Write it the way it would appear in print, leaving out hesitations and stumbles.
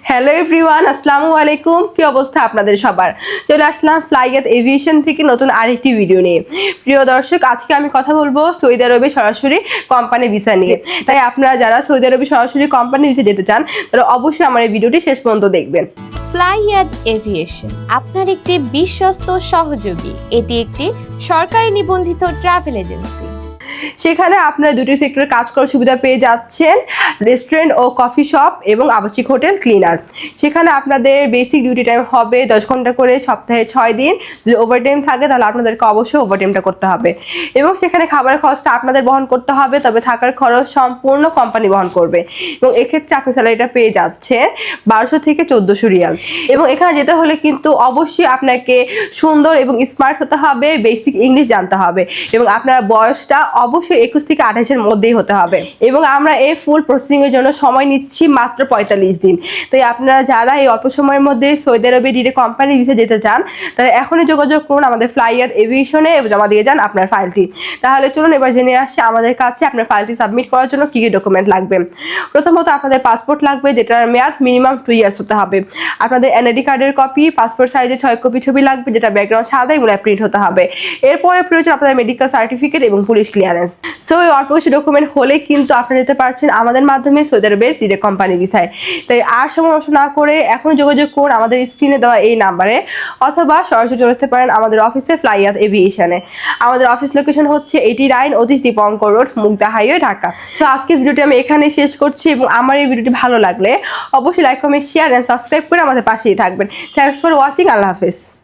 Hello everyone, আসসালামু আলাইকুম। কি অবস্থা আপনাদের সবার? চলে আসলাম ফ্লাইয়াত এভিয়েশন থেকে নতুন আরেকটি ভিডিও নিয়ে। প্রিয় দর্শক, আজকে আমি কথা বলবো সৌদি আরবে সরাসরি কোম্পানি ভিসা নিয়ে। তাই আপনারা যারা সৌদি আরবে সরাসরি কোম্পানি ভিসা যেতে চান তারা অবশ্যই আমার এই ভিডিওটি শেষ পর্যন্ত দেখবেন। ফ্লাইয়াত এভিয়েশন আপনার একটি বিশ্বস্ত সহযোগী। এটি একটি সরকারি নিবন্ধিত ট্রাভেল এজেন্সি। সেখানে আপনারা দুটি সেক্টরে কাজ করার সুবিধা পেয়ে যাচ্ছেন, রেস্টুরেন্ট ও কফি শপ এবং আবাসিক হোটেল ক্লিনার। সেখানে আপনাদের বেসিক ডিউটি টাইম হবে 10 ঘন্টা করে, সপ্তাহে 6 দিন। যদি ওভারটাইম থাকে তাহলে আপনাদেরকে অবশ্যই ওভারটাইমটা করতে হবে এবং সেখানে খাবারের খরচটা আপনাদের বহন করতে হবে, তবে থাকার খরচ সম্পূর্ণ কোম্পানি বহন করবে। এবং এক্ষেত্রে আপনি স্যালারিটা পেয়ে যাচ্ছেন 1200 থেকে 1400 রিয়াল। এবং এখানে যেতে হলে কিন্তু অবশ্যই আপনাকে সুন্দর এবং স্মার্ট হতে হবে, বেসিক ইংলিশ জানতে হবে এবং আপনার বয়সটা অবশ্যই 21 থেকে 28-এর মধ্যেই হতে হবে। এবং আমরা এই ফুল প্রসেসিং এর জন্য সময় নিচ্ছি মাত্র 45 দিন। তাই আপনারা যারা এই অল্প সময়ের মধ্যে সৌদি আরবে ডিরেক্ট কোম্পানি ভিসা যেতে চান তারা এখনই যোগাযোগ করুন আমাদের ফ্লাইয়াত এভিয়েশনে এবং জমা দিয়ে যান আপনার ফাইলটি। তাহলে চলুন এবার জেনে আসছি আমাদের কাছে আপনার ফাইলটি সাবমিট করার জন্য কী কী ডকুমেন্ট লাগবে। প্রথমত আপনাদের পাসপোর্ট লাগবে, যেটার মেয়াদ মিনিমাম 2 ইয়ার্স হতে হবে। আপনাদের এনআইডি কার্ডের কপি, পাসপোর্ট সাইজে 6 কপি ছবি লাগবে, যেটা ব্যাকগ্রাউন্ড সাদা এবং প্রিন্ট হতে হবে। এরপরে প্রয়োজন আপনাদের মেডিকেল সার্টিফিকেট এবং পুলিশ ক্লিয়ারেন্স। সো এই অল্প কিছু ডকুমেন্ট হলে কিন্তু আপনারা যেতে পারছেন আমাদের মাধ্যমে সৌদি আরবের ডিরেক্ট কোম্পানি ভিসায়। তাই আর সময় নষ্ট না করে এখন যোগাযোগ করুন আমাদের স্ক্রিনে দেওয়া এই নাম্বারে, অথবা সরাসরি চলে আসতে পারেন আমাদের অফিসে ফ্লাইয়াত এভিয়েশনে। আমাদের অফিস লোকেশন হচ্ছে 89 Atish Dipankar road, Mugda highway, Dhaka. So আজকে ভিডিওটি আমি এখানেই শেষ করছি এবং আমার এই ভিডিওটি ভালো লাগলে অবশ্যই like, comment, share and subscribe করে আমাদের পাশেই থাকবেন। Thanks for watching. আল্লাহ হাফেজ।